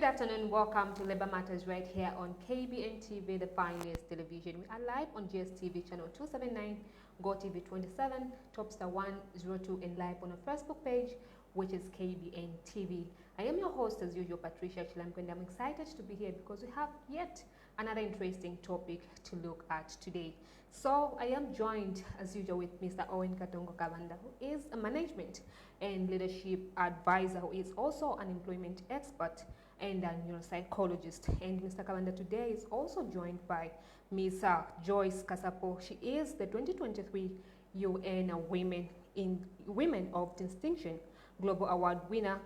afternoon. Welcome to Labor Matters right here on KBN TV, the finest television. We are live on GSTV channel 279, GoTV 27, Topstar 102, and live on our Facebook page, which is KBN TV. I am your host, as usual, Patricia Chilamko, and I'm excited to be here because we have yet another interesting topic to look at today. So I am joined, as usual, with Mr. Owen Katongo Kabanda, who is a management and leadership advisor, who is also an employment expert and a neuropsychologist. And Mr. Kabanda today is also joined by Ms. Joyce Kasapo. She is the 2023 UN Women of Distinction Global Award winner,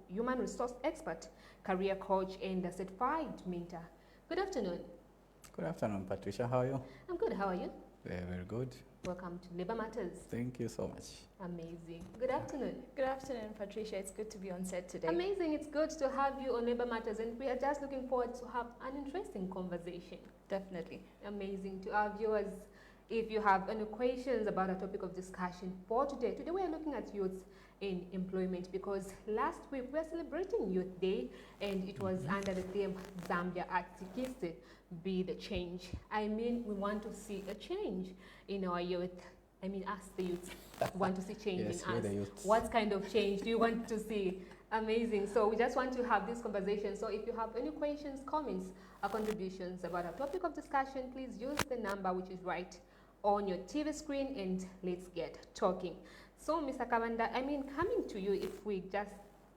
human resource expert, career coach, and a certified mentor. Good afternoon. Good afternoon, Patricia. How are you? I'm good. How are you? Very, very good. Welcome to Labor Matters. Thank you so much. Amazing. Good afternoon. Good afternoon, Patricia. It's good to be on set today. Amazing. It's good to have you on Labor Matters, and we are just looking forward to have an interesting conversation. Definitely. Amazing. To our viewers, if you have any questions about a topic of discussion for today, we are looking at youth in employment, because last week we were celebrating Youth Day, and it was under the theme Zambia Activist Be the Change. I mean, we want to see a change in our youth. I mean, us the youth want to see change Yes, in us. the youth. What kind of change do you want to see? Amazing. So we just want to have this conversation. So if you have any questions, comments, or contributions about our topic of discussion, please use the number which is right on your TV screen, and let's get talking. So, Mr. Kabanda, I mean, coming to you, if we just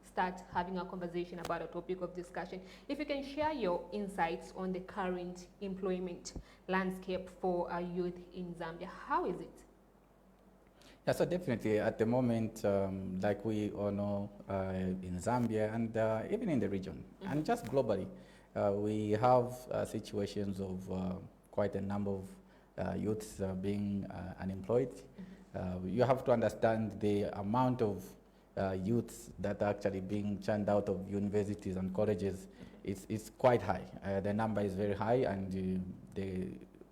start having a conversation about a topic of discussion, if you can share your insights on the current employment landscape for our youth in Zambia, how is it? Yeah, so definitely at the moment, like we all know, in Zambia and even in the region, and just globally, we have situations of quite a number of youths being unemployed. You have to understand the amount of youths that are actually being churned out of universities and colleges is quite high. The number is very high, and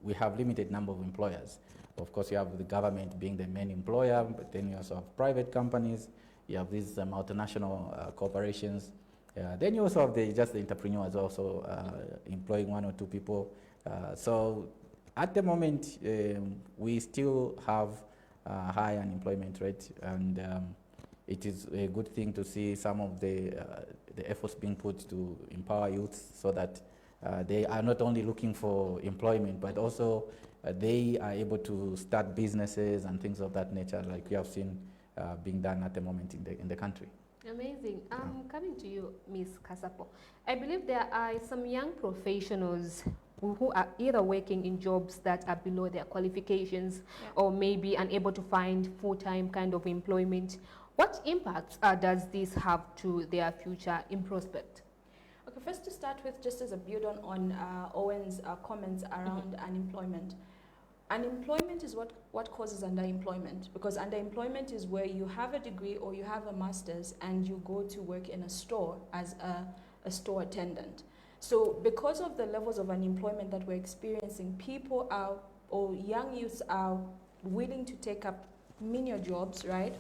we have limited number of employers. Of course, you have the government being the main employer, but then you also have private companies. You have these multinational corporations. Then you also have just the entrepreneurs also employing one or two people. So at the moment, we still have high unemployment rate, and it is a good thing to see some of the efforts being put to empower youths, so that they are not only looking for employment, but also they are able to start businesses and things of that nature, like we have seen being done at the moment in the country. Amazing. Coming to you, Ms. Kasapo, I believe there are some young professionals who are either working in jobs that are below their qualifications, or maybe unable to find full-time kind of employment. What impact does this have to their future in prospect? Okay, first to start with, just as a build on Owen's comments around unemployment. Unemployment is what causes underemployment, because underemployment is where you have a degree or you have a master's and you go to work in a store as a store attendant. So because of the levels of unemployment that we're experiencing, people are, or young youths are willing to take up menial jobs, right,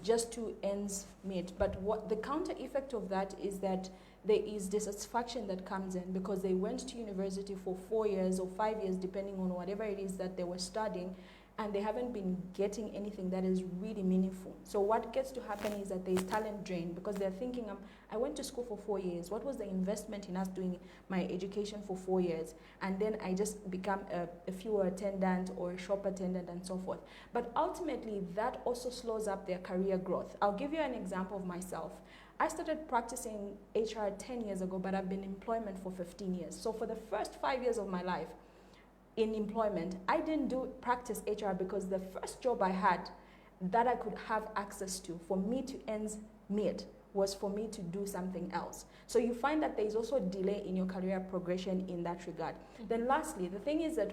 just to ends meet. But what the counter effect of that is that there is dissatisfaction that comes in, because they went to university for 4 years or 5 years, depending on whatever it is that they were studying, and they haven't been getting anything that is really meaningful. So what gets to happen is that there is talent drain, because they're thinking, I went to school for 4 years. What was the investment in us doing my education for 4 years? And then I just become a fuel attendant or a shop attendant and so forth. But ultimately, that also slows up their career growth. I'll give you an example of myself. I started practicing HR 10 years ago, but I've been in employment for 15 years. So for the first 5 years of my life, in employment, I didn't practice HR, because the first job I had that I could have access to for me to ends meet was for me to do something else. So you find that there's also a delay in your career progression in that regard. Then lastly, the thing is that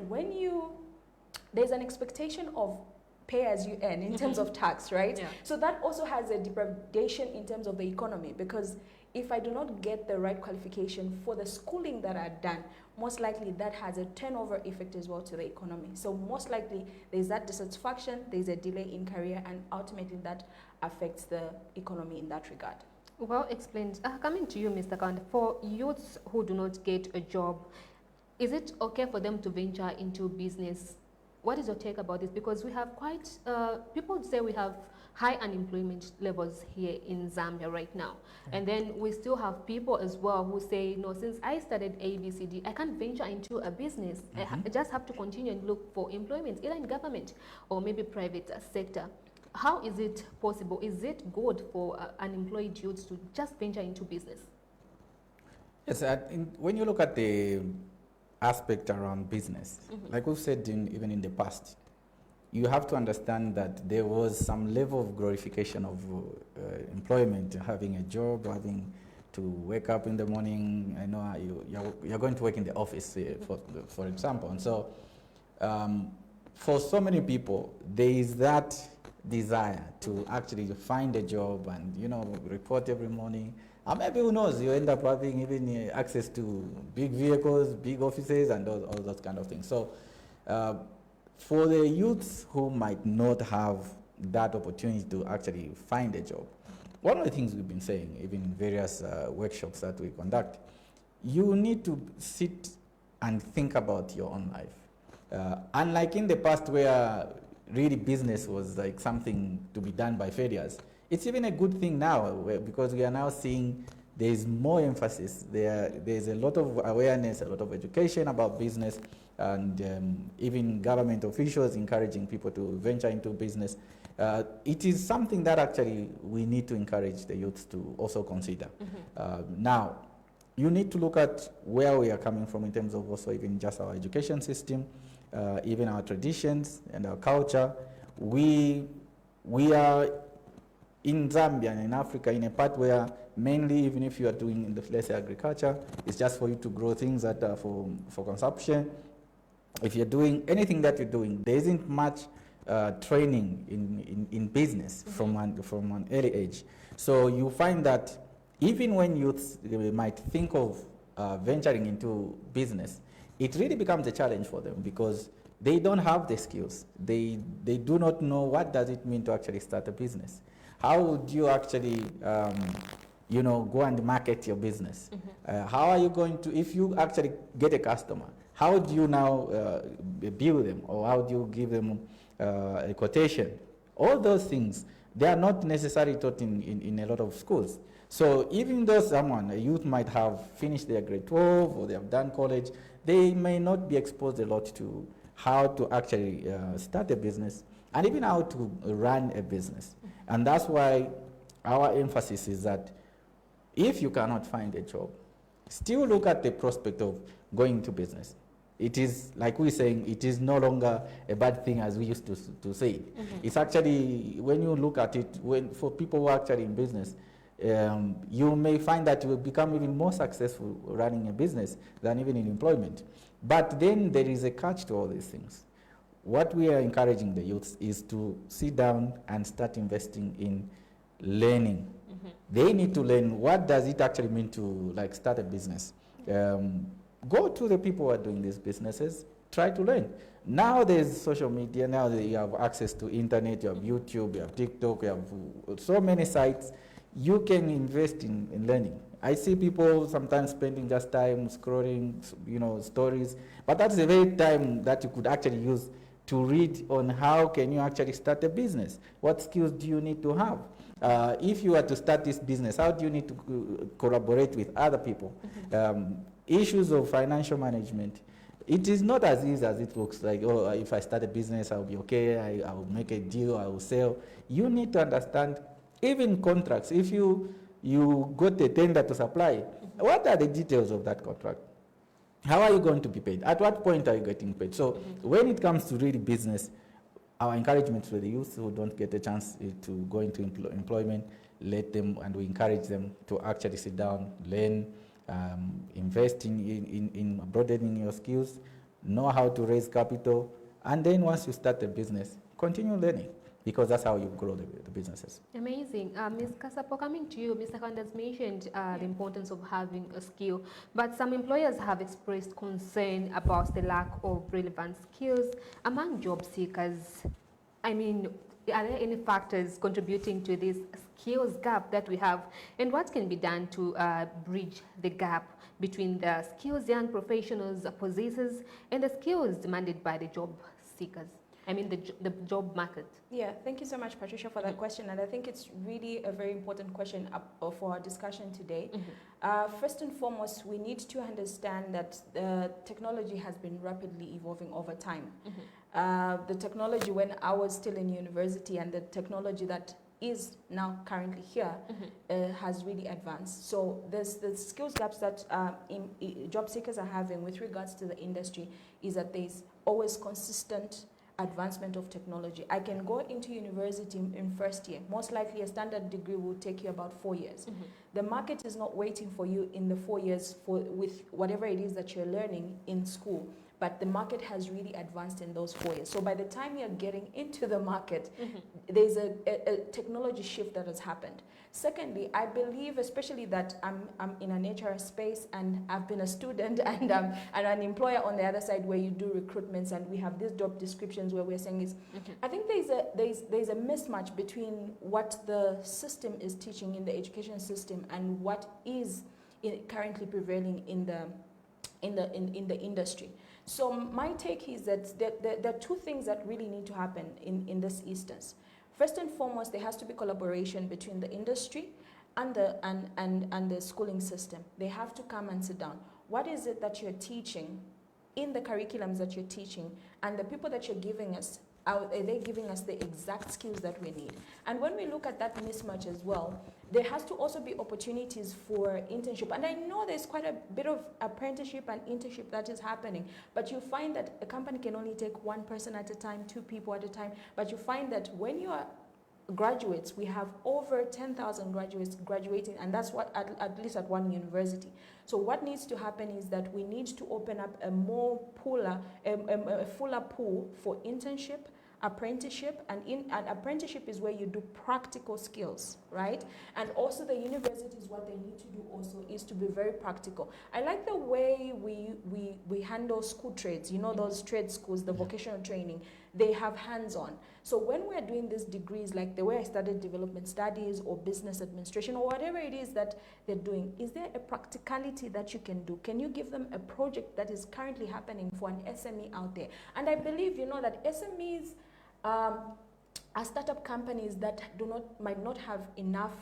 there's an expectation of pay as you earn in terms of tax, right? Yeah. So that also has a degradation in terms of the economy, because if I do not get the right qualification for the schooling that I've done, most likely that has a turnover effect as well to the economy. So most likely there's that dissatisfaction, there's a delay in career, and ultimately that affects the economy in that regard. Well explained. Coming to you, Mr. Kand, for youths who do not get a job, is it okay for them to venture into business? What is your take about this? Because we have quite, people say we have high unemployment levels here in Zambia right now. And then we still have people as well who say, no, since I studied ABCD, I can't venture into a business. I just have to continue and look for employment, either in government or maybe private sector. How is it possible? Is it good for unemployed youths to just venture into business? Yes, when you look at the aspect around business, like we've said even in the past, you have to understand that there was some level of glorification of employment, having a job, having to wake up in the morning. I know you're going to work in the office, for example. And so for so many people, there is that desire to actually find a job and, report every morning. And maybe, who knows, you end up having even access to big vehicles, big offices, and all those kind of things. So for the youths who might not have that opportunity to actually find a job, one of the things we've been saying, even in various workshops that we conduct, you need to sit and think about your own life. Unlike in the past where really business was like something to be done by failures, it's even a good thing now because we are now seeing there's more emphasis. There's a lot of awareness, a lot of education about business, and even government officials encouraging people to venture into business. It is something that actually we need to encourage the youth to also consider. Now, you need to look at where we are coming from in terms of also even just our education system, even our traditions and our culture. We are in Zambia and in Africa in a part where mainly, even if you are doing, let's say, agriculture, it's just for you to grow things that are for consumption. If you're doing anything that you're doing, there isn't much training in business from an early age. So you find that even when youths might think of venturing into business, it really becomes a challenge for them because they don't have the skills. They do not know what does it mean to actually start a business. How would you actually, go and market your business? How are you going to, if you actually get a customer, how do you now bill them, or how do you give them a quotation? All those things, they are not necessarily taught in a lot of schools. So even though a youth might have finished their grade 12 or they have done college, they may not be exposed a lot to how to actually start a business and even how to run a business. And that's why our emphasis is that if you cannot find a job, still look at the prospect of going into business. It is, like we're saying, it is no longer a bad thing as we used to say. It's actually, when you look at it, for people who are actually in business, you may find that you will become even more successful running a business than even in employment. But then there is a catch to all these things. What we are encouraging the youths is to sit down and start investing in learning. They need to learn what does it actually mean to start a business. Go to the people who are doing these businesses, try to learn. Now there's social media, now you have access to internet, you have YouTube, you have TikTok, you have so many sites. You can invest in learning. I see people sometimes spending just time scrolling, stories, but that's the very time that you could actually use to read on how can you actually start a business. What skills do you need to have? If you are to start this business, how do you need to collaborate with other people? Issues of financial management. It is not as easy as it looks like, oh, if I start a business, I'll be okay, I will make a deal, I will sell. You need to understand even contracts. If you got a tender to supply, what are the details of that contract? How are you going to be paid? At what point are you getting paid? So when it comes to really business, our encouragement for the youth who don't get a chance to go into employment, let them, and we encourage them to actually sit down, learn, invest in broadening your skills, know how to raise capital, and then once you start a business, continue learning, because that's how you grow the businesses. Amazing. Ms. Kasapo, coming to you, Mr. Kandas mentioned the importance of having a skill, but some employers have expressed concern about the lack of relevant skills among job seekers. I mean, Are there any factors contributing to this skills gap that we have, and what can be done to bridge the gap between the skills young professionals possesses and the skills demanded by the job seekers? I mean the job market. Yeah, thank you so much, Patricia, for that question. And I think it's really a very important question for our discussion today. First and foremost, we need to understand that technology has been rapidly evolving over time. The technology when I was still in university and the technology that is now currently here has really advanced. So there's the skills gaps that job seekers are having with regards to the industry is that there's always consistent advancement of technology. I can go into university in first year. Most likely a standard degree will take you about 4 years. The market is not waiting for you in the 4 years with whatever it is that you're learning in school, but the market has really advanced in those 4 years. So by the time you're getting into the market, there's a technology shift that has happened. Secondly, I believe especially that I'm in an HR space and I've been a student and an employer on the other side where you do recruitments and we have these job descriptions where we're saying is, I think there's a mismatch between what the system is teaching in the education system and what is currently prevailing in the industry. So my take is that there are two things that really need to happen in this instance. First and foremost, there has to be collaboration between the industry and the schooling system. They have to come and sit down. What is it that you're teaching in the curriculums that you're teaching, and the people that you're giving us, are they giving us the exact skills that we need? And when we look at that mismatch as well, there has to also be opportunities for internship. And I know there's quite a bit of apprenticeship and internship that is happening, but you find that a company can only take one person at a time, 2 people at a time. But you find that when you are graduates, we have over 10,000 graduates graduating, and that's what at least at one university. So what needs to happen is that we need to open up a fuller pool for internship, apprenticeship, and apprenticeship is where you do practical skills, right? And also the universities, what they need to do also is to be very practical. I like the way we handle school trades, you know, those trade schools, the vocational training, they have hands-on. So when we're doing these degrees, like the way I studied development studies or business administration or whatever it is that they're doing, is there a practicality that you can do? Can you give them a project that is currently happening for an SME out there? And I believe, you know, that SMEs are startup companies that might not have enough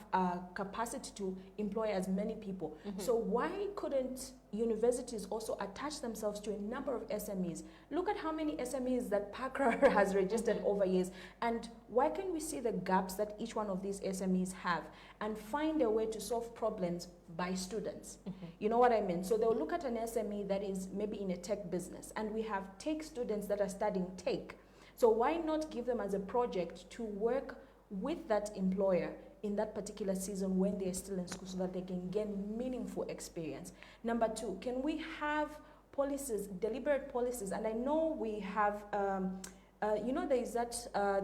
capacity to employ as many people. So why couldn't universities also attach themselves to a number of SMEs? Look at how many SMEs that PACRA has registered over years, and why can't we see the gaps that each one of these SMEs have and find a way to solve problems by students? You know what I mean? So they'll look at an SME that is maybe in a tech business, and we have tech students that are studying tech. So why not give them as a project to work with that employer in that particular season when they're still in school so that they can gain meaningful experience? Number 2, can we have policies, deliberate policies? And I know we have, you know, there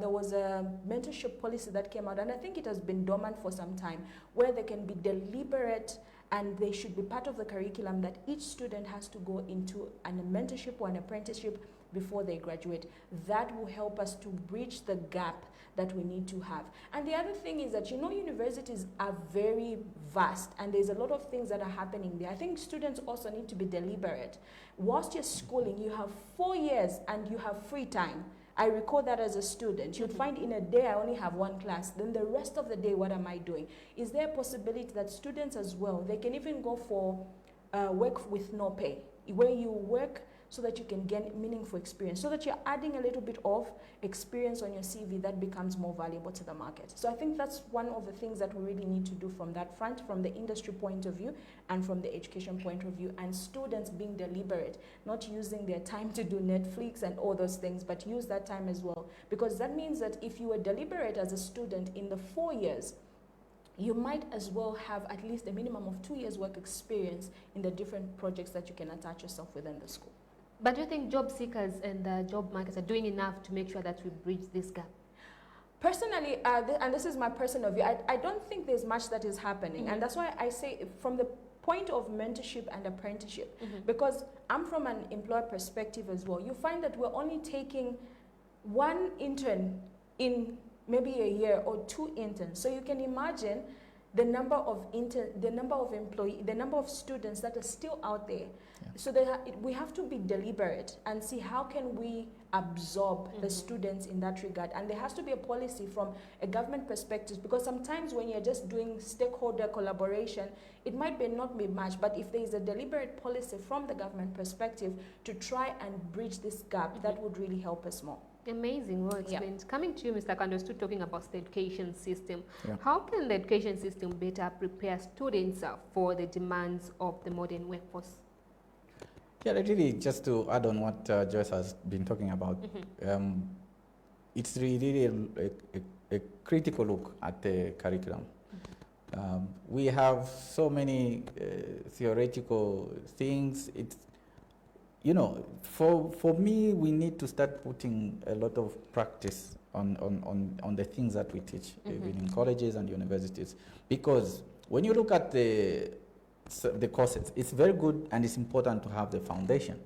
was a mentorship policy that came out, and I think it has been dormant for some time, where they can be deliberate and they should be part of the curriculum that each student has to go into a mentorship or an apprenticeship before they graduate. That will help us to bridge the gap that we need to have. And the other thing is that, you know, universities are very vast and there's a lot of things that are happening there. I think students also need to be deliberate. Whilst you're schooling, you have 4 years and you have free time. I recall that as a student. You'd find in a day I only have 1 class. Then the rest of the day, what am I doing? Is there a possibility that students as well, they can even go for work with no pay, where you work so that you can gain meaningful experience, so that you're adding a little bit of experience on your CV that becomes more valuable to the market. So I think that's one of the things that we really need to do from that front, from the industry point of view and from the education point of view, and students being deliberate, not using their time to do Netflix and all those things, but use that time as well. Because that means that if you were deliberate as a student in the 4 years, you might as well have at least a minimum of 2 years work experience in the different projects that you can attach yourself within the school. But do you think job seekers and the job markets are doing enough to make sure that we bridge this gap? Personally, and this is my personal view, I don't think there's much that is happening. And that's why I say from the point of mentorship and apprenticeship, because I'm from an employer perspective as well, you find that we're only taking 1 intern in maybe a year or 2 interns. So you can imagine the number of students that are still out there. Yeah. So we have to be deliberate and see how can we absorb the students in that regard. And there has to be a policy from a government perspective, because sometimes when you're just doing stakeholder collaboration, it might not be much, but if there is a deliberate policy from the government perspective to try and bridge this gap, that would really help us more. Amazing, well explained. Yeah. Coming to you, Mr. Kando, still talking about the education system. Yeah. How can the education system better prepare students for the demands of the modern workforce? Yeah, really, just to add on what Joyce has been talking about, it's really a critical look at the curriculum. We have so many theoretical things. It's, you know, for me, we need to start putting a lot of practice on the things that we teach, even in colleges and universities. Because when you look at the courses, it's very good and it's important to have the foundation.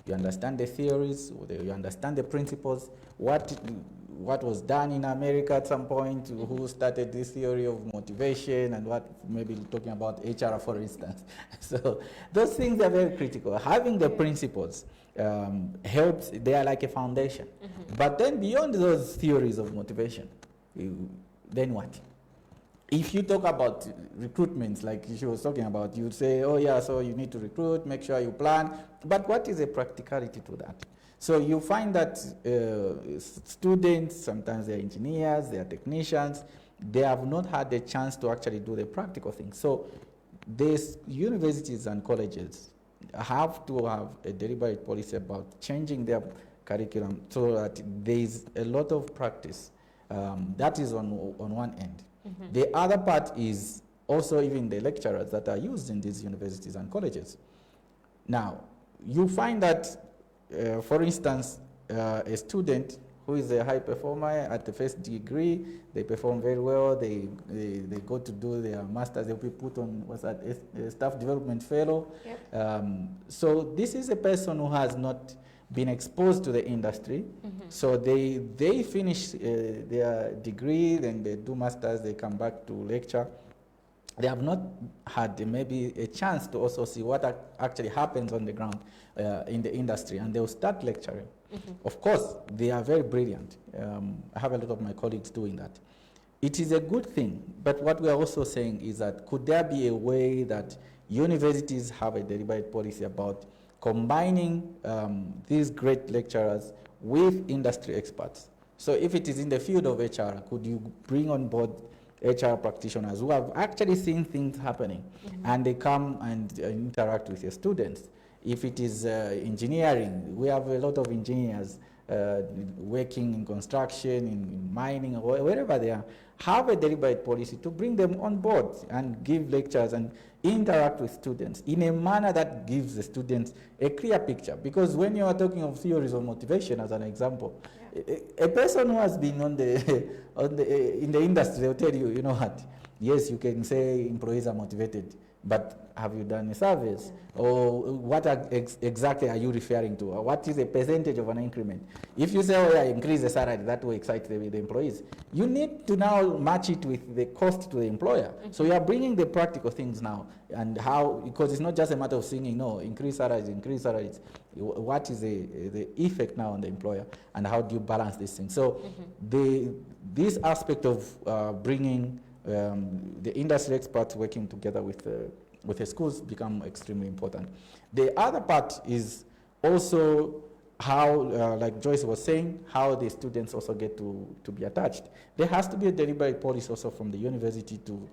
You understand the theories, you understand the principles, what was done in America at some point, who started this theory of motivation, and what, maybe talking about HR, for instance. So those things are very critical. Having the principles helps, they are like a foundation. But then beyond those theories of motivation, then what? If you talk about recruitments, like she was talking about, you say, oh yeah, so you need to recruit, make sure you plan. But what is the practicality to that? So you find that students, sometimes they're engineers, they're technicians, they have not had the chance to actually do the practical things. So these universities and colleges have to have a deliberate policy about changing their curriculum so that there is a lot of practice. That is on one end. The other part is also even the lecturers that are used in these universities and colleges. Now, you find that, for instance, a student who is a high performer at the first degree, they perform very well, they go to do their master's, they'll be put on, what's that, a staff development fellow. Yep. So this is a person who has not been exposed to the industry. So they finish their degree, then they do masters, they come back to lecture. They have not had maybe a chance to also see what actually happens on the ground in the industry, and they'll start lecturing. Of course, they are very brilliant. I have a lot of my colleagues doing that. It is a good thing, but what we are also saying is that could there be a way that universities have a deliberate policy about combining these great lecturers with industry experts? So if it is in the field of HR, could you bring on board HR practitioners who have actually seen things happening, and they come and interact with your students? If it is engineering, we have a lot of engineers working in construction, in mining, or wherever they are. Have a deliberate policy to bring them on board and give lectures and interact with students in a manner that gives the students a clear picture. Because when you are talking of theories of motivation, as an example, a person who has been in the industry, they'll tell you, you know what, yes, you can say employees are motivated, but have you done a surveys? Or what exactly are you referring to? Or what is the percentage of an increment? If you say, oh yeah, increase the salary, that will excite the employees. You need to now match it with the cost to the employer. So you are bringing the practical things now, and how, because it's not just a matter of singing, no, increase salaries. What is the effect now on the employer, and how do you balance these things? So this aspect of bringing the industry experts working together with the schools become extremely important. The other part is also how, like Joyce was saying, how the students also get to be attached. There has to be a deliberate policy also from the university to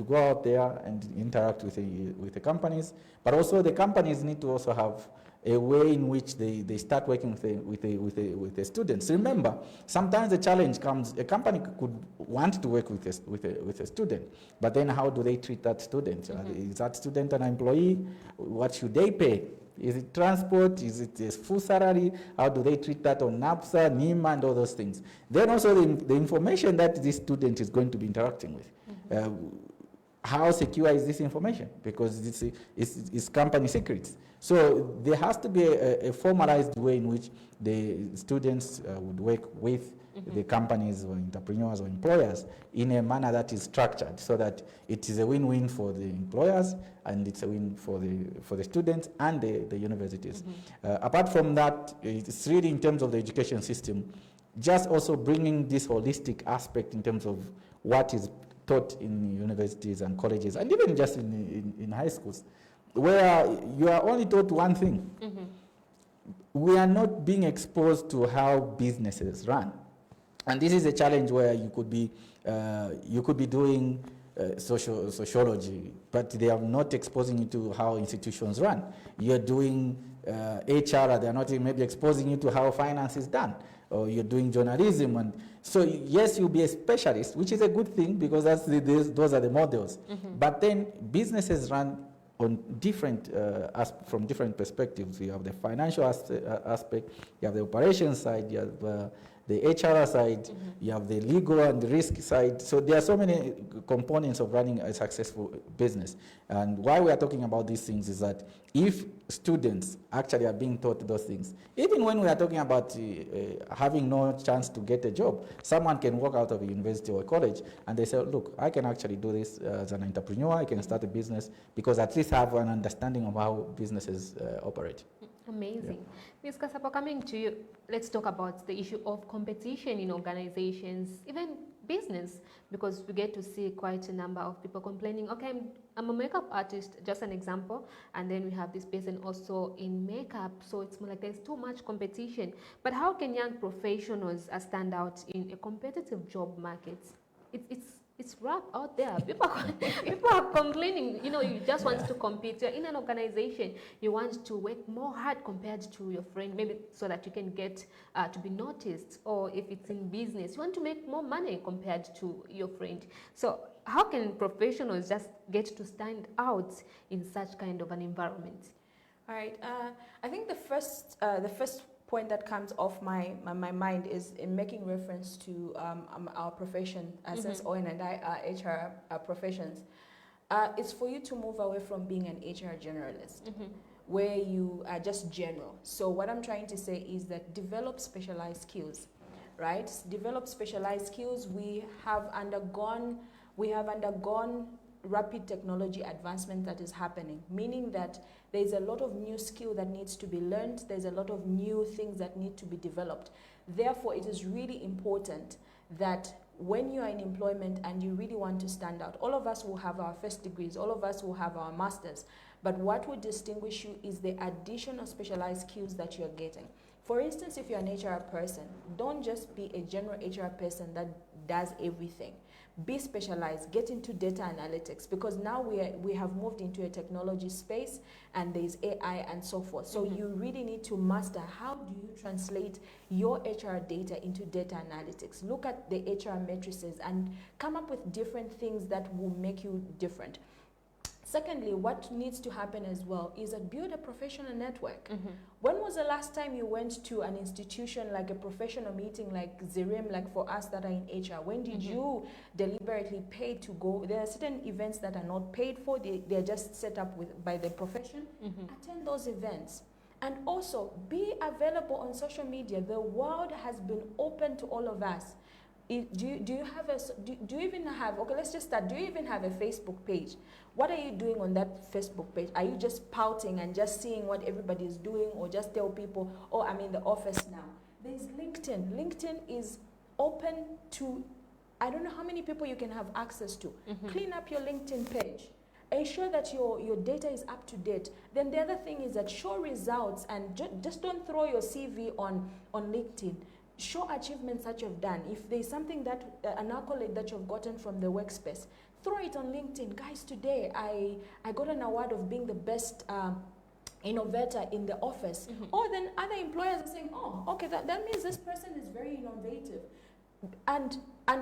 go out there and interact with the companies, but also the companies need to also have a way in which they start working with the students. Remember, sometimes the challenge comes, a company could want to work with a student, but then how do they treat that student? Is that student an employee? What should they pay? Is it transport? Is it a full salary? How do they treat that on NAPSA, NIMA, and all those things? Then also the information that this student is going to be interacting with. how secure is this information? Because it's company secrets. So there has to be a formalized way in which the students would work with the companies or entrepreneurs or employers in a manner that is structured, so that it is a win-win for the employers and it's a win for the students and the universities. Apart from that, it's really in terms of the education system, just also bringing this holistic aspect in terms of what is taught in universities and colleges, and even just in high schools, where you are only taught one thing. We are not being exposed to how businesses run. And this is a challenge where you could be doing sociology, but they are not exposing you to how institutions run. You're doing HR, they are not maybe exposing you to how finance is done. Or you're doing journalism, and so yes, you'll be a specialist, which is a good thing because those are the models. But then businesses run on different from different perspectives. You have the financial aspect, you have the operations side, you have the HR side, you have the legal and the risk side. So there are so many components of running a successful business. And why we are talking about these things is that if students actually are being taught those things, even when we are talking about having no chance to get a job, someone can walk out of a university or a college and they say, look, I can actually do this as an entrepreneur, I can start a business, because at least I have an understanding of how businesses operate. Amazing. Ms. Kasapo, coming to you, let's talk about the issue of competition in organizations, even business, because we get to see quite a number of people complaining, okay, I'm a makeup artist, just an example, and then we have this person also in makeup, so it's more like there's too much competition. But how can young professionals stand out in a competitive job market? It's rough out there. People are complaining. You know, you just want to compete. You're in an organization. You want to work more hard compared to your friend, maybe so that you can get to be noticed. Or if it's in business, you want to make more money compared to your friend. So how can professionals just get to stand out in such kind of an environment? All right. I think the first point that comes off my mind is in making reference to our profession, since Owen and I are HR professions. It's for you to move away from being an HR generalist, where you are just general. So what I'm trying to say is that develop specialized skills, right? Develop specialized skills. We have undergone rapid technology advancement that is happening, meaning that there's a lot of new skill that needs to be learned, there's a lot of new things that need to be developed. Therefore, it is really important that when you are in employment and you really want to stand out, all of us will have our first degrees, all of us will have our masters, but what will distinguish you is the additional specialized skills that you're getting. For instance, if you're an HR person, don't just be a general HR person that does everything. Be specialized, get into data analytics, because now we have moved into a technology space and there's AI and so forth. So you really need to master how do you translate your HR data into data analytics. Look at the HR matrices and come up with different things that will make you different. Secondly, what needs to happen as well is that build a professional network. When was the last time you went to an institution like a professional meeting like Zirim, like for us that are in HR? When did you deliberately pay to go? There are certain events that are not paid for. They're just set up by the profession. Attend those events. And also be available on social media. The world has been open to all of us. Do you even have, okay, let's just start. Do you even have a Facebook page? What are you doing on that Facebook page? Are you just pouting and just seeing what everybody is doing, or just tell people, oh, I'm in the office now? There's LinkedIn. LinkedIn is open to, I don't know how many people you can have access to. Clean up your LinkedIn page. Ensure that your data is up to date. Then the other thing is that show results, and just don't throw your CV on LinkedIn. Show achievements that you've done. If there's something that, an accolade that you've gotten from the workspace, throw it on LinkedIn. Guys, today I got an award of being the best innovator in the office. Or then other employers are saying, oh, okay, that means this person is very innovative. And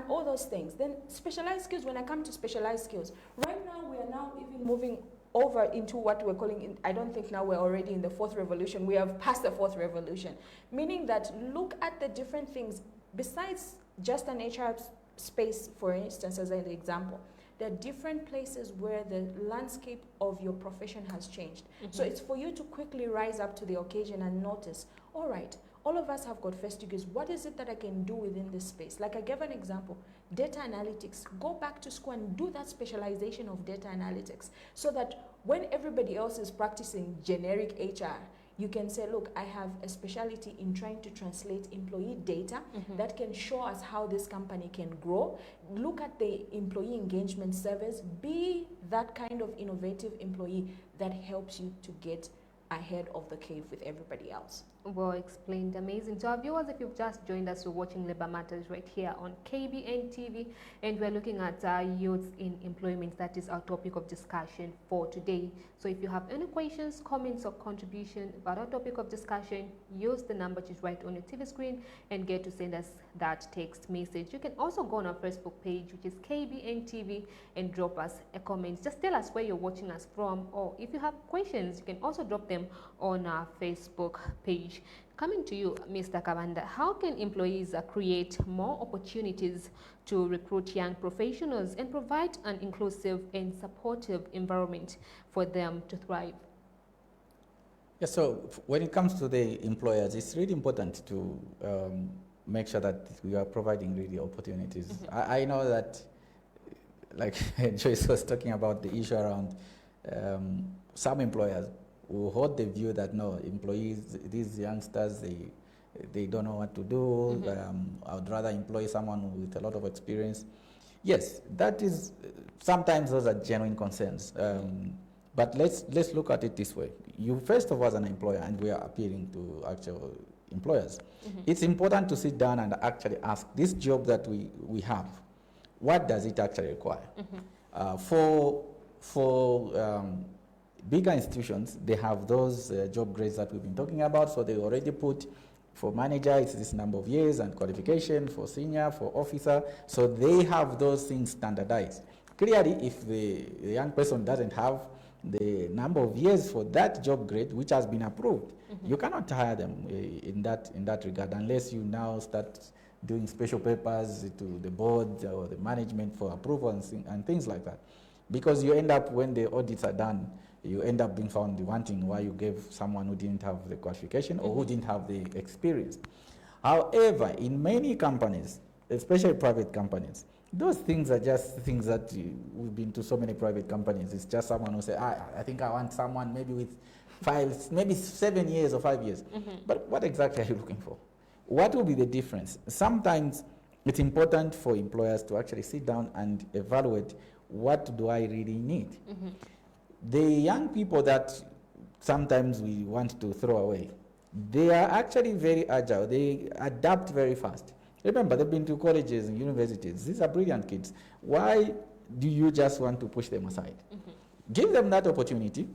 all those things. Then specialized skills, when I come to specialized skills, right now we are now even moving over into what we're calling, I don't think now we're already in the fourth revolution. We have passed the fourth revolution, meaning that look at the different things besides just an HR space, for instance, as an example. there are different places where the landscape of your profession has changed. So it's for you to quickly rise up to the occasion and notice, all right, all of us have got first degrees. What is it that I can do within this space? Like I gave an example, data analytics. Go back to school and do that specialization of data analytics so that when everybody else is practicing generic HR, you can say, look, I have a specialty in trying to translate employee data that can show us how this company can grow. Look at the employee engagement surveys. Be that kind of innovative employee that helps you to get ahead of the curve with everybody else. Well explained, amazing. To our viewers, if you've just joined us, we're watching Labor Matters right here on KBN TV, and we're looking at youth in employment. That is our topic of discussion for today. So if you have any questions, comments, or contribution about our topic of discussion, use the number which is right on your TV screen and get to send us that text message. You can also go on our Facebook page, which is KBN TV, and drop us a comment. Just tell us where you're watching us from, or if you have questions, you can also drop them on our Facebook page. Coming to you, Mr. Kabanda, how can employees create more opportunities to recruit young professionals and provide an inclusive and supportive environment for them to thrive? Yeah, so when it comes to the employers, it's really important to make sure that we are providing really opportunities. I know that, like Joyce was talking about the issue around some employers who hold the view that no, employees, these youngsters, they don't know what to do. I would rather employ someone with a lot of experience. Yes, that is, sometimes those are genuine concerns. But let's look at it this way. You first of all, as an employer, and we are appealing to actual employers, it's important to sit down and actually ask, this job that we have, what does it actually require? For bigger institutions, they have those job grades that we've been talking about, so they already put, for manager, it's this number of years and qualification, for senior, for officer, so they have those things standardized. Clearly, if the young person doesn't have the number of years for that job grade, which has been approved, you cannot hire them in that regard, unless you now start doing special papers to the board or the management for approval and things like that. Because you end up, when the audits are done, you end up being found wanting why you gave someone who didn't have the qualification or who didn't have the experience. However, in many companies, especially private companies, those things are just things that we've been to so many private companies. It's just someone who say, I think I want someone maybe with maybe 7 years or 5 years. But what exactly are you looking for? What will be the difference? Sometimes it's important for employers to actually sit down and evaluate, what do I really need? The young people that sometimes we want to throw away, they are actually very agile. They adapt very fast. Remember, they've been to colleges and universities. These are brilliant kids. Why do you just want to push them aside? Give them that opportunity.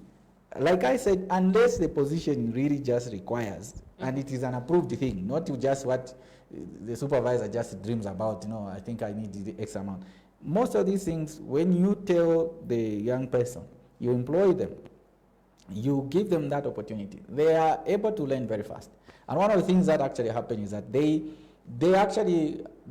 Like I said, unless the position really just requires, and it is an approved thing, not just what the supervisor just dreams about, I think I need the X amount. Most of these things, when you tell the young person, you employ them, you give them that opportunity, they are able to learn very fast. And one of the things that actually happen is that they're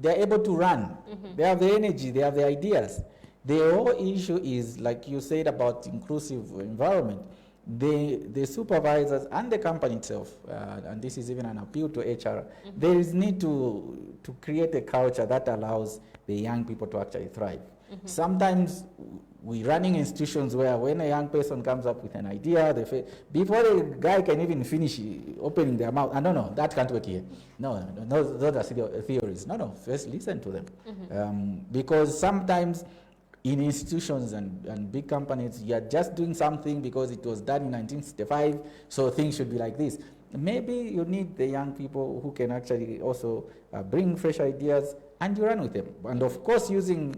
able to run. They have the energy, they have the ideas. The whole issue is, like you said about inclusive environment, the supervisors and the company itself, and this is even an appeal to HR, there is need to create a culture that allows the young people to actually thrive. Sometimes we're running institutions where when a young person comes up with an idea, before the guy can even finish opening their mouth, no, that can't work here. No, those are theories. No, first listen to them. Because sometimes in institutions and big companies, you're just doing something because it was done in 1965, so things should be like this. Maybe you need the young people who can actually also bring fresh ideas, and you run with them. And of course, using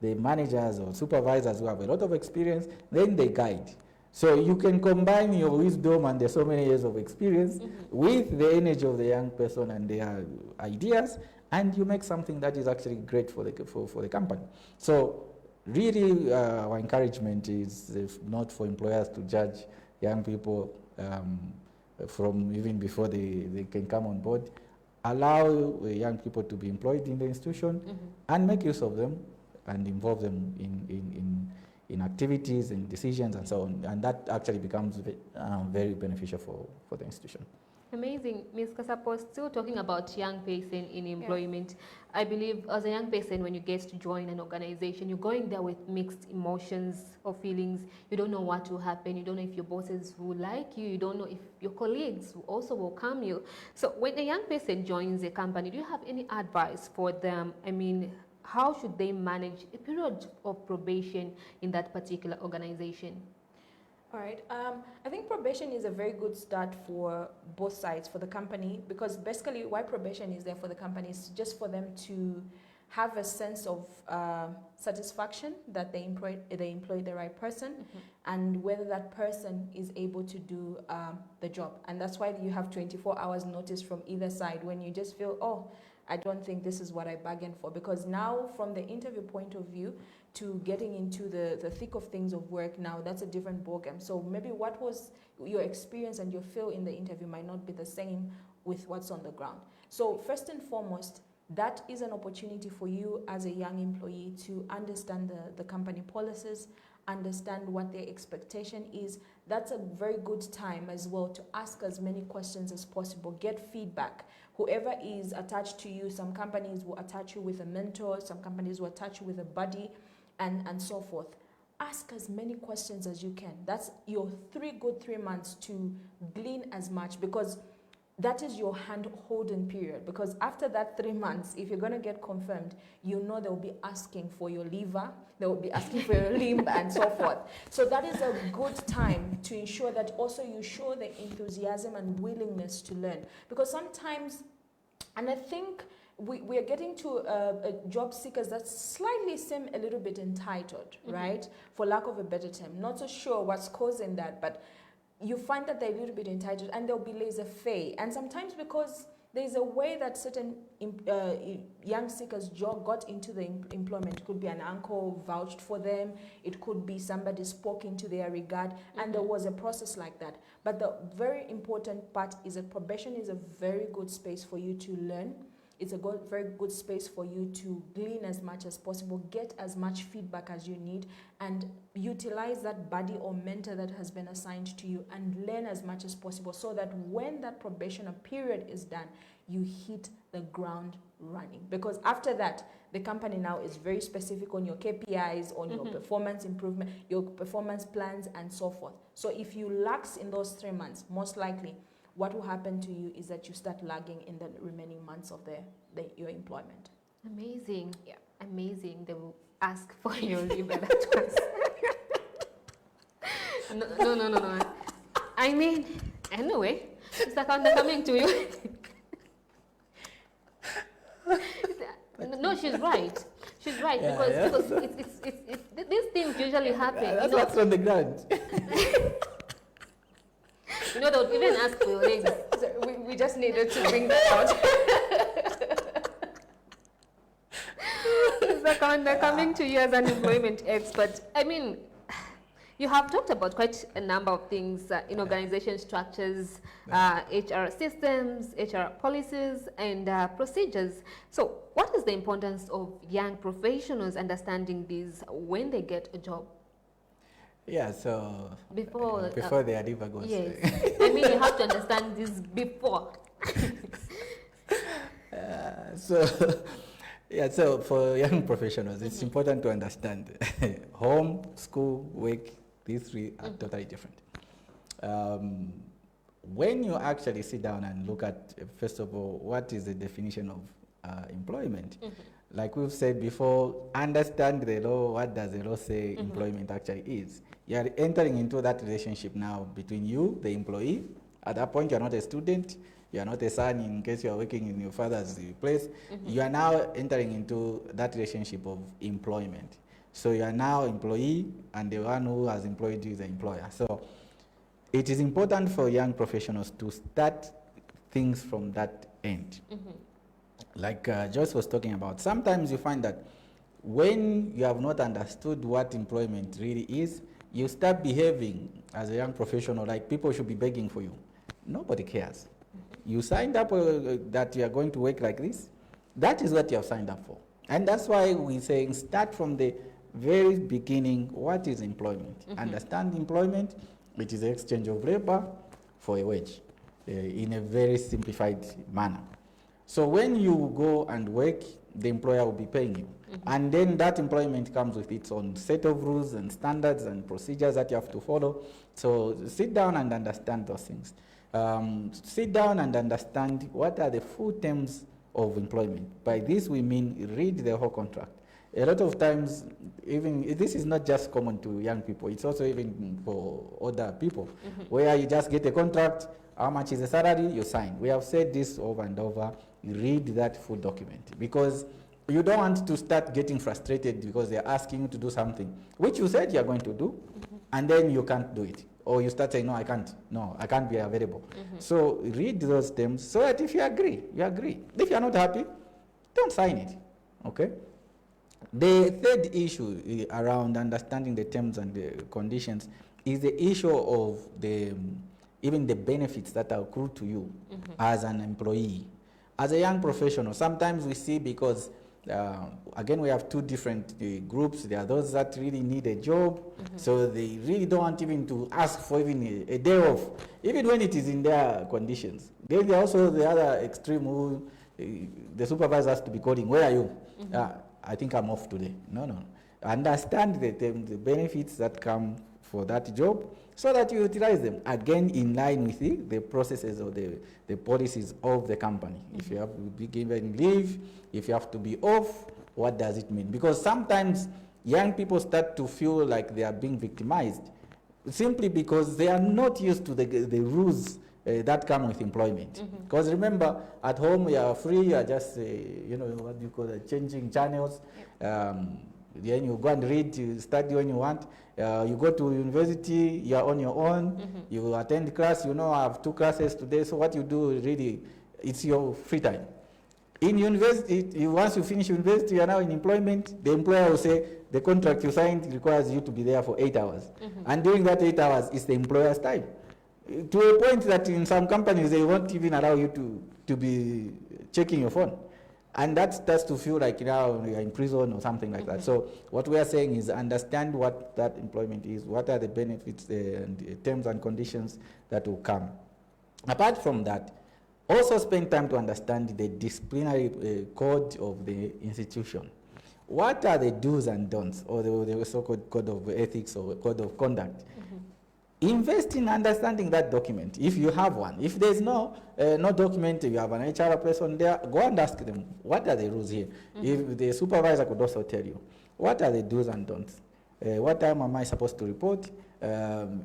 the managers or supervisors who have a lot of experience, then they guide. So you can combine your wisdom and there's so many years of experience with the energy of the young person and their ideas, and you make something that is actually great for the company. So really, our encouragement is not for employers to judge young people from even before they can come on board. Allow young people to be employed in the institution and make use of them. and involve them in activities and decisions and so on. And that actually becomes very beneficial for the institution. Amazing. Ms. Kasapo, still talking about young person in employment. I believe as a young person, when you get to join an organization, you're going there with mixed emotions or feelings. You don't know what will happen. You don't know if your bosses will like you. You don't know if your colleagues will also welcome you. So when a young person joins a company, do you have any advice for them? I mean, how should they manage a period of probation in that particular organization? All right. I think probation is a very good start for both sides, for the company, because basically why probation is there for the company is just for them to have a sense of satisfaction that they employ the right person, and whether that person is able to do the job. And that's why you have 24 hours notice from either side when you just feel, oh, I don't think this is what I bargained for. Because now from the interview point of view to getting into the thick of things of work now, that's a different ballgame. So maybe what was your experience and your feel in the interview might not be the same with what's on the ground. So first and foremost, that is an opportunity for you as a young employee to understand the company policies, understand what their expectation is. That's a very good time as well to ask as many questions as possible, get feedback. Whoever is attached to you, some companies will attach you with a mentor, some companies will attach you with a buddy, and so forth. Ask as many questions as you can. That's your 3 months to glean as much, because that is your hand-holding period. Because after that 3 months, if you're going to get confirmed, you know they'll be asking for your liver, they will be asking for your limb, and so forth. So that is a good time to ensure that also you show the enthusiasm and willingness to learn. Because sometimes, and I think we are getting to job seekers that slightly seem a little bit entitled, right? For lack of a better term. Not so sure what's causing that, but you find that they're a little bit entitled and they'll be laissez-faire. And sometimes because there's a way that certain young seekers got into the employment. It could be an uncle vouched for them. It could be somebody spoke into their regard. And there was a process like that. But the very important part is that probation is a very good space for you to learn. It's a very good space for you to glean as much as possible, get as much feedback as you need, and utilize that buddy or mentor that has been assigned to you and learn as much as possible, so that when that probation period is done, you hit the ground running. Because after that, the company now is very specific on your KPIs, on your performance improvement, your performance plans, and so forth. So if you lax in those 3 months, most likely, what will happen to you is that you start lagging in the remaining months of your employment. Amazing. Yeah. Amazing. They will ask for your leave at that once. No. I mean, anyway, Mr. Kanda, coming to you. No, she's right. She's right, because it's these things usually happen. That's what's on the ground. You know, they would even ask for your legs. So we just needed to bring that out. Mr. Kanda, coming to you as an employment expert, I mean, you have talked about quite a number of things in organization structures, HR systems, HR policies, and procedures. So what is the importance of young professionals understanding these when they get a job? Yeah, so before their liver goes. Yes. I mean, you have to understand this before. So for young professionals, it's important to understand home, school, work, these three are totally different. When you actually sit down and look at, first of all, what is the definition of employment? Like we've said before, understand the law. What does the law say employment actually is? You are entering into that relationship now between you, the employee. At that point, you are not a student. You are not a son in case you are working in your father's place. You are now entering into that relationship of employment. So you are now employee, and the one who has employed you is the employer. So it is important for young professionals to start things from that end. Like Joyce was talking about, sometimes you find that when you have not understood what employment really is, you start behaving as a young professional like people should be begging for you. Nobody cares. You signed up that you are going to work like this. That is what you have signed up for. And that's why we're saying start from the very beginning. What is employment? Understand employment, which is the exchange of labor for a wage in a very simplified manner. So when you go and work, the employer will be paying you. And then that employment comes with its own set of rules and standards and procedures that you have to follow. So sit down and understand those things. Sit down and understand what are the full terms of employment. By this we mean read the whole contract. A lot of times, even this is not just common to young people, it's also even for older people, where you just get a contract, how much is the salary, you sign. We have said this over and over, read that full document, because you don't want to start getting frustrated because they're asking you to do something which you said you're going to do, and then you can't do it. Or you start saying, no, I can't be available. So read those terms so that if you agree, you agree. If you're not happy, don't sign it, okay? The third issue around understanding the terms and the conditions is the issue of even the benefits that are accrued to you as an employee. As a young professional, sometimes we see, because again, we have two different groups. There are those that really need a job, so they really don't want even to ask for even a day off, even when it is in their conditions. Then there are also the other extreme who the supervisor has to be calling, where are you? I think I'm off today. No. Understand the benefits that come for that job so that you utilize them, again, in line with the processes or the policies of the company. If you have to be given leave, if you have to be off, what does it mean? Because sometimes young people start to feel like they are being victimized simply because they are not used to the rules that come with employment. Because remember, at home you are free, you are just, what do you call it, changing channels. Then you go and read, you study when you want. You go to university, you are on your own. You attend class, I have 2 classes today, so what you do really, it's your free time. In university, once you finish university, you are now in employment. The employer will say, the contract you signed requires you to be there for 8 hours. And during that 8 hours, it's the employer's time. To a point that in some companies, they won't even allow you to be checking your phone. And that starts to feel like you're in prison or something like that. So what we are saying is understand what that employment is, what are the benefits and the terms and conditions that will come. Apart from that, also spend time to understand the disciplinary code of the institution. What are the do's and don'ts, or the so-called code of ethics or code of conduct? Invest in understanding that document, if you have one. If there's no document, you have an HR person there, go and ask them, what are the rules here? If the supervisor could also tell you, what are the do's and don'ts? What time am I supposed to report?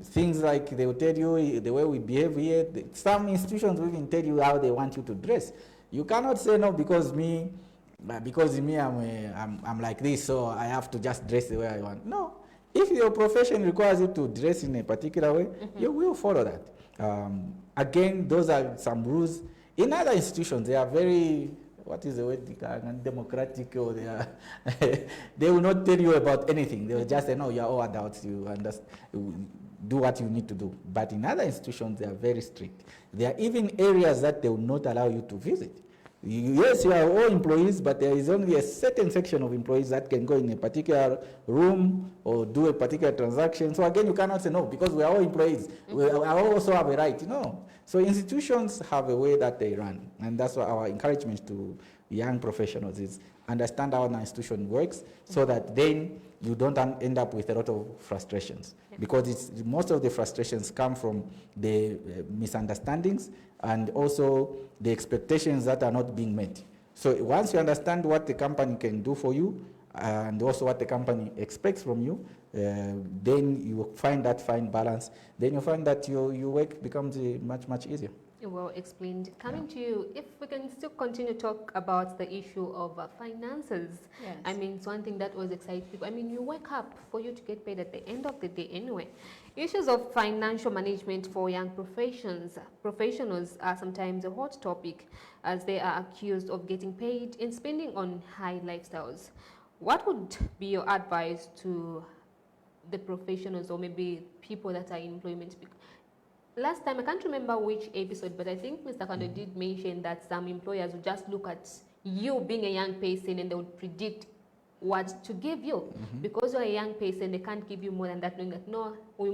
Things like they will tell you the way we behave here. Some institutions will even tell you how they want you to dress. You cannot say no because me, I'm like this, so I have to just dress the way I want. No. If your profession requires you to dress in a particular way, you will follow that. Again, those are some rules. In other institutions, they are very, what is the word, democratic, or they are they will not tell you about anything. They will just say, no, you're all adults, you understand, do what you need to do. But in other institutions, they are very strict. There are even areas that they will not allow you to visit. Yes, you are all employees, but there is only a certain section of employees that can go in a particular room or do a particular transaction. So again, you cannot say no, because we are all employees. We also have a right. No. So institutions have a way that they run. And that's what our encouragement to young professionals is understand how an institution works, so that then you don't end up with a lot of frustrations. Because most of the frustrations come from the misunderstandings and also the expectations that are not being met. So once you understand what the company can do for you and also what the company expects from you, then you find that fine balance. Then you find that your work becomes much, much easier. Well explained. Coming to you, if we can still continue to talk about the issue of finances. Yes. I mean, it's one thing that was exciting people. I mean, you wake up for you to get paid at the end of the day anyway. Issues of financial management for young professionals are sometimes a hot topic, as they are accused of getting paid and spending on high lifestyles. What would be your advice to the professionals, or maybe people that are in employment? Last time, I can't remember which episode, but I think Mr. Kando did mention that some employers will just look at you being a young person, and they would predict what to give you. Because you're a young person, they can't give you more than that, knowing that no, you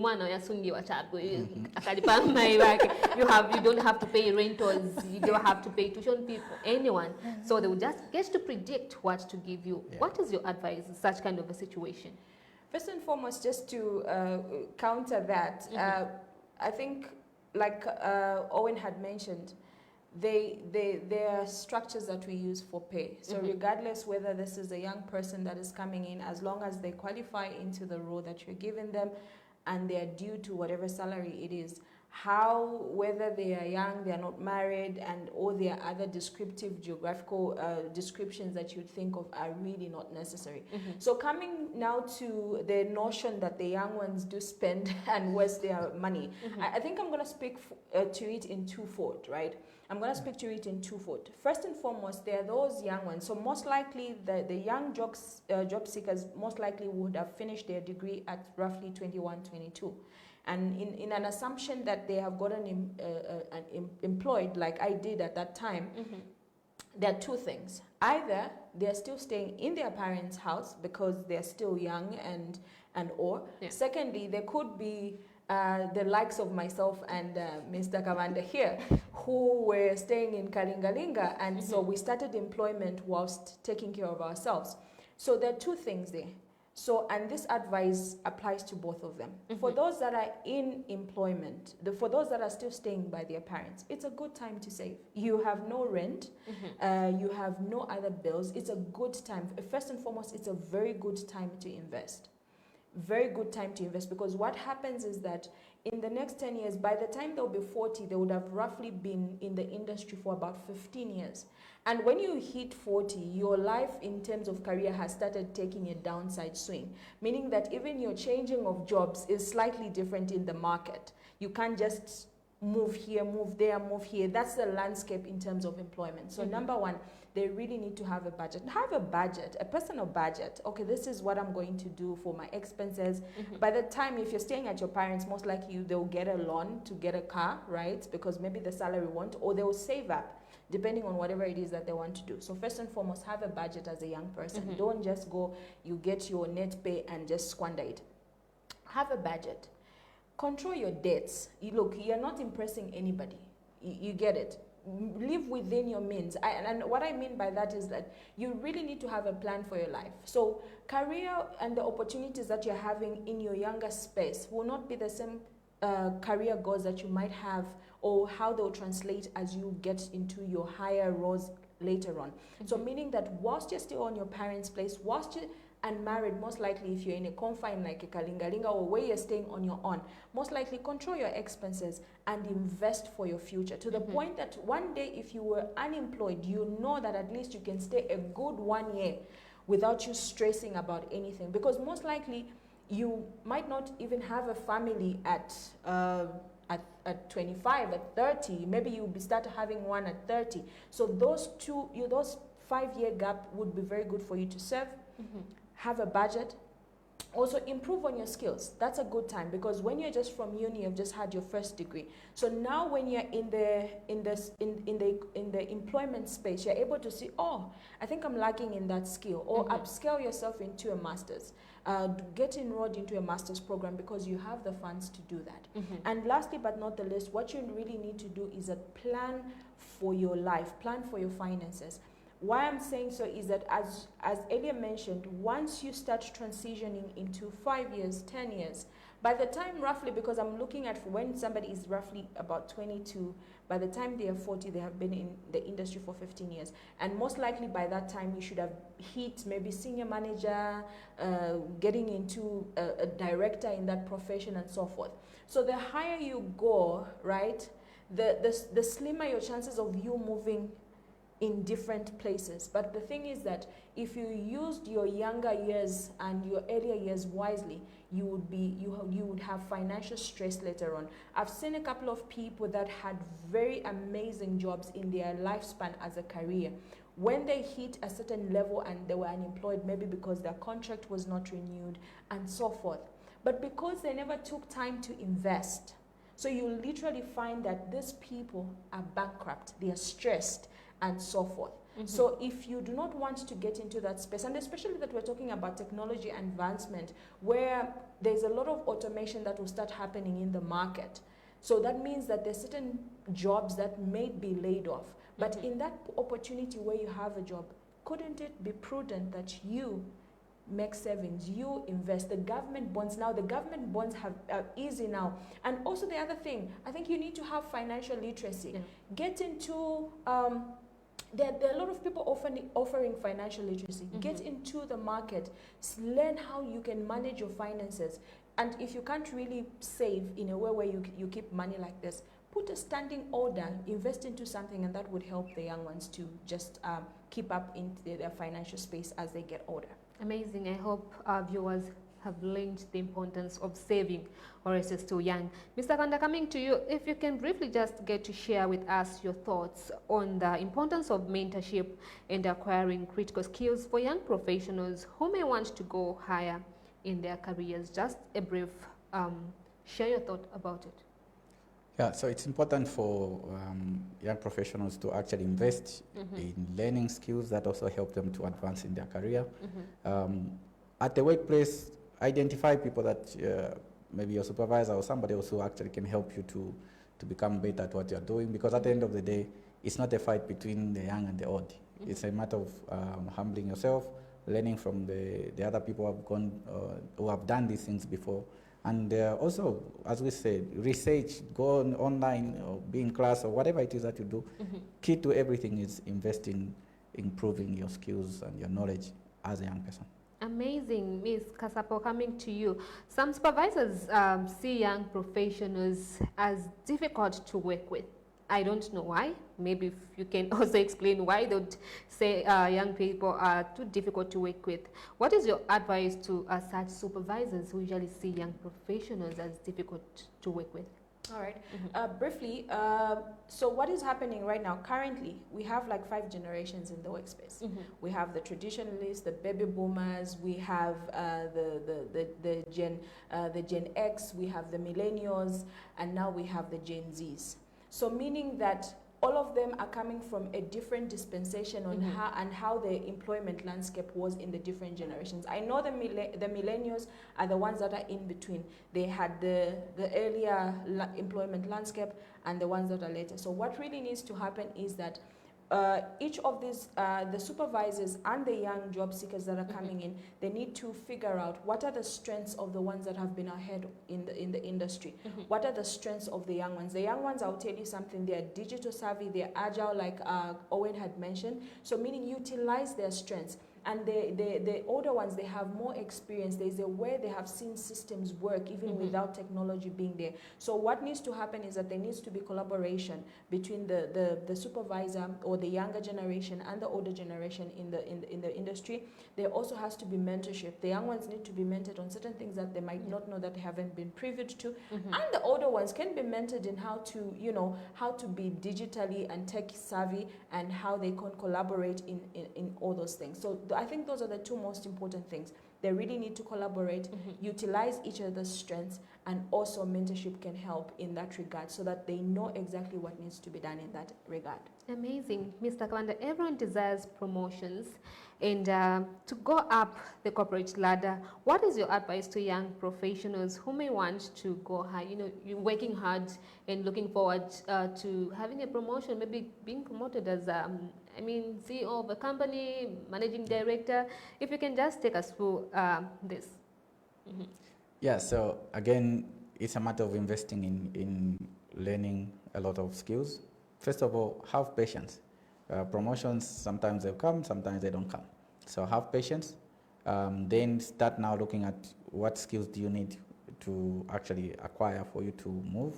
don't have to pay rentals, you don't have to pay tuition fee for anyone. So they will just get to predict what to give you. What is your advice in such kind of a situation? First and foremost, just to counter that, I think, like Owen had mentioned, there are structures that we use for pay. So regardless whether this is a young person that is coming in, as long as they qualify into the role that you're giving them and they are due to whatever salary it is, whether they are young, they are not married, and all their other descriptive geographical descriptions that you'd think of are really not necessary. So coming now to the notion that the young ones do spend and waste their money, I think I'm going to speak to it in twofold, right? I'm going to speak to it in twofold. First and foremost, there are those young ones. So most likely, the young job seekers most likely would have finished their degree at roughly 21, 22. And in an assumption that they have gotten employed, like I did at that time, there are two things. Either they're still staying in their parents' house because they're still young or secondly, there could be the likes of myself and Mr. Kabanda here, who were staying in Kalingalinga, and so we started employment whilst taking care of ourselves. So there are two things there. So, and this advice applies to both of them. For those that are in employment, for those that are still staying by their parents, it's a good time to save. You have no rent, you have no other bills. It's a good time. First and foremost, it's a very good time to invest. Very good time to invest, because what happens is that in the next 10 years, by the time they'll be 40, they would have roughly been in the industry for about 15 years. And when you hit 40, your life in terms of career has started taking a downside swing, meaning that even your changing of jobs is slightly different in the market. You can't just move here, move there, move here. That's the landscape in terms of employment. So number one, they really need to have a budget. Have a budget, a personal budget. Okay, this is what I'm going to do for my expenses. By the time, if you're staying at your parents, most likely they'll get a loan to get a car, right? Because maybe the salary won't, or they will save up, depending on whatever it is that they want to do. So first and foremost, have a budget as a young person. Don't just go, you get your net pay and just squander it. Have a budget. Control your debts. Look, you're not impressing anybody. You get it. Live within your means. And what I mean by that is that you really need to have a plan for your life. So career and the opportunities that you're having in your younger space will not be the same career goals that you might have, or how they'll translate as you get into your higher roles later on. So meaning that whilst you're still on your parents' place, whilst you're unmarried, most likely if you're in a confine like a Kalingalinga or where you're staying on your own, most likely control your expenses and invest for your future, to the point that one day if you were unemployed, you know that at least you can stay a good 1 year without you stressing about anything, because most likely you might not even have a family at 25, at 30, maybe you'll start having one at 30. So those 5-year gap would be very good for you to serve. Have a budget. Also improve on your skills. That's a good time, because when you're just from uni, you've just had your first degree. So now when you're in the employment space, you're able to see, oh, I think I'm lacking in that skill, or upscale yourself into a master's. Get enrolled into a master's program, because you have the funds to do that. And lastly but not the least, what you really need to do is a plan for your life, plan for your finances. Why I'm saying so is that, as earlier mentioned, once you start transitioning into 5 years, 10 years, by the time roughly, because I'm looking at when somebody is roughly about 22, by the time they are 40, they have been in the industry for 15 years. And most likely by that time, you should have hit maybe senior manager, getting into a director in that profession and so forth. So the higher you go, right, the slimmer your chances of you moving in different places. But the thing is that if you used your younger years and your earlier years wisely, you would have financial stress later on. I've seen a couple of people that had very amazing jobs in their lifespan as a career. When they hit a certain level and they were unemployed, maybe because their contract was not renewed and so forth. But because they never took time to invest, so you literally find that these people are bankrupt, they are stressed, and so forth. So if you do not want to get into that space, and especially that we're talking about technology advancement, where there's a lot of automation that will start happening in the market. So that means that there's certain jobs that may be laid off. But in that opportunity where you have a job, couldn't it be prudent that you make savings, you invest? The government bonds now, the government bonds are easy now. And also the other thing, I think you need to have financial literacy. Get into, there are a lot of people offering financial literacy. Get into the market, learn how you can manage your finances. And if you can't really save in a way where you keep money like this, put a standing order, invest into something, and that would help the young ones to just keep up in their financial space as they get older. Amazing. I hope our viewers have learned the importance of saving, or is it still young? Mr. Kabanda, coming to you, if you can briefly just get to share with us your thoughts on the importance of mentorship and acquiring critical skills for young professionals who may want to go higher in their careers. Just a brief, share your thought about it. Yeah, so it's important for young professionals to actually invest in learning skills that also help them to advance in their career. At the workplace, identify people that maybe your supervisor or somebody else who actually can help you to become better at what you're doing, because at the end of the day, it's not a fight between the young and the old. It's a matter of humbling yourself, learning from the other people who have gone, who have done these things before. And also, as we said, research, go online or be in class or whatever it is that you do. Key to everything is investing, improving your skills and your knowledge as a young person. Amazing. Ms. Kasapo, coming to you. Some supervisors see young professionals as difficult to work with. I don't know why. Maybe if you can also explain why they would say young people are too difficult to work with. What is your advice to such supervisors who usually see young professionals as difficult to work with? All right. Briefly, so what is happening right now? Currently, we have like 5 generations in the workspace. We have the traditionalists, the baby boomers, we have the Gen X, we have the millennials, and now we have the Gen Zs. So meaning that all of them are coming from a different dispensation on how the employment landscape was in the different generations. I know the millennials are the ones that are in between. They had the earlier employment landscape and the ones that are later. So what really needs to happen is that each of these, the supervisors and the young job seekers that are coming in, they need to figure out what are the strengths of the ones that have been ahead in the industry. What are the strengths of the young ones? The young ones, I'll tell you something, they're digital savvy, they're agile, like Owen had mentioned. So meaning utilize their strengths. And the older ones, they have more experience. There's a way they have seen systems work even without technology being there. So what needs to happen is that there needs to be collaboration between the supervisor or the younger generation and the older generation in the industry. There also has to be mentorship. The young ones need to be mentored on certain things that they might not know, that they haven't been privy to. And the older ones can be mentored in how to, how to be digitally and tech savvy and how they can collaborate in all those things. So I think those are the 2 most important things. They really need to collaborate, utilize each other's strengths, and also mentorship can help in that regard so that they know exactly what needs to be done in that regard. Amazing. Mr. Kabanda, everyone desires promotions and to go up the corporate ladder. What is your advice to young professionals who may want to go high? You're working hard and looking forward to having a promotion, maybe being promoted as CEO of a company, managing director. If you can just take us through this. Yeah, so again, it's a matter of investing in learning a lot of skills. First of all, have patience. Promotions, sometimes they'll come, sometimes they don't come. So have patience. Then start now looking at what skills do you need to actually acquire for you to move